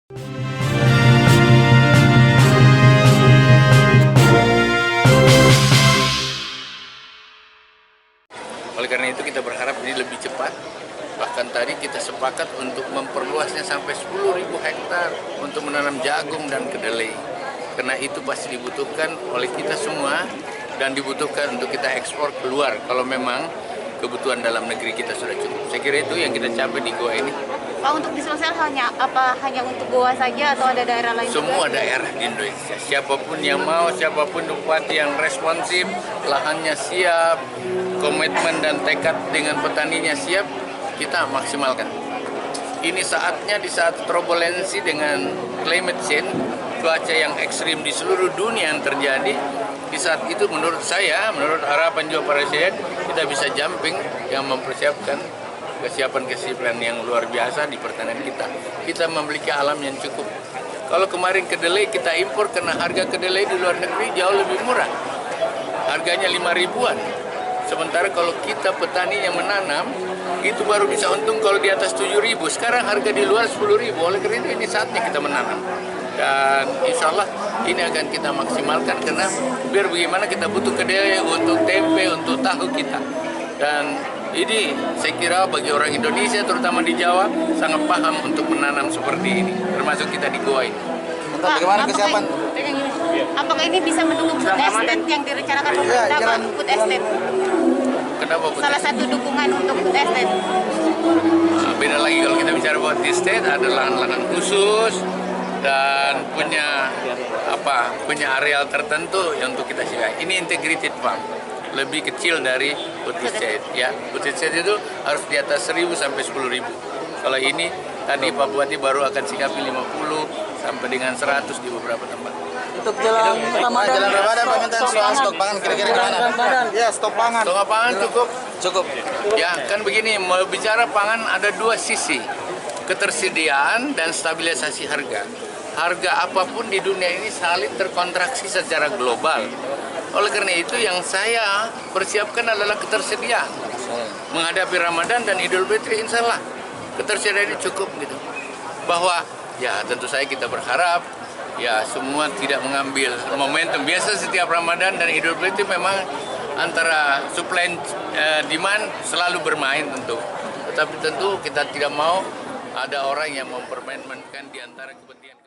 Oleh karena itu kita berharap ini lebih cepat. Bahkan tadi kita sepakat untuk memperluasnya sampai 10.000 hektar untuk menanam jagung dan kedelai. Karena itu pasti dibutuhkan oleh kita semua dan dibutuhkan untuk kita ekspor keluar kalau memang kebutuhan dalam negeri kita sudah cukup. Saya kira itu yang kita capai di Goa ini. Pak, untuk di Sulsel hanya untuk Goa saja atau ada daerah lain Semua juga? daerah di Indonesia, siapapun yang mau, siapapun bupati yang responsif, lahannya siap, komitmen dan tekad dengan petaninya siap, kita maksimalkan. Ini saatnya di saat turbulensi dengan climate change, cuaca yang ekstrim di seluruh dunia yang terjadi. Di saat itu menurut saya, menurut harapan juga para presiden, kita bisa jumping yang mempersiapkan kesiapan yang luar biasa di pertanian kita. Kita memiliki alam yang cukup. Kalau kemarin kedelai kita impor karena harga kedelai di luar negeri jauh lebih murah. Harganya 5.000-an. Sementara kalau kita petani yang menanam, itu baru bisa untung kalau di atas 7.000. Sekarang harga di luar 10.000. Oleh karena itu ini saatnya kita menanam. Dan insya Allah ini akan kita maksimalkan karena biar bagaimana kita butuh kedelai untuk tempe, untuk tahu kita. Dan ini saya kira bagi orang Indonesia terutama di Jawa sangat paham untuk menanam seperti ini, termasuk kita di Goa ini. Pak, bagaimana kesiapan? Apakah ini bisa mendukung food estate yang direncanakan pemerintah, Pak? Food estate. Kenapa food Salah estate? satu dukungan untuk food estate. Beda lagi kalau kita bicara food estate, ada lahan-lahan khusus dan punya areal tertentu yang untuk kita sediakan. Ini integrated farm, lebih kecil dari food estate. Ya, food estate itu harus di atas 1.000 sampai 10.000. Kalau ini tadi Pak Bupati baru akan sikapi 50 sampai dengan 100 di beberapa tempat. Untuk jalan Ramadan, permintaan soal stok pangan kira-kira gimana? Ya, stok pangan. Stok pangan cukup. Cukup. Ya, kan begini, mau bicara pangan ada dua sisi. Ketersediaan dan stabilisasi harga. Harga apapun di dunia ini saling terkontraksi secara global. Oleh karena itu yang saya persiapkan adalah ketersediaan. Menghadapi Ramadan dan Idul Fitri insya Allah ketersediaan ini cukup gitu. Bahwa ya tentu saja kita berharap ya semua tidak mengambil momentum. Biasa setiap Ramadan dan Idul Fitri memang antara supply demand selalu bermain tentu. Tetapi tentu kita tidak mau ada orang yang mempermainkan di antara kepentingan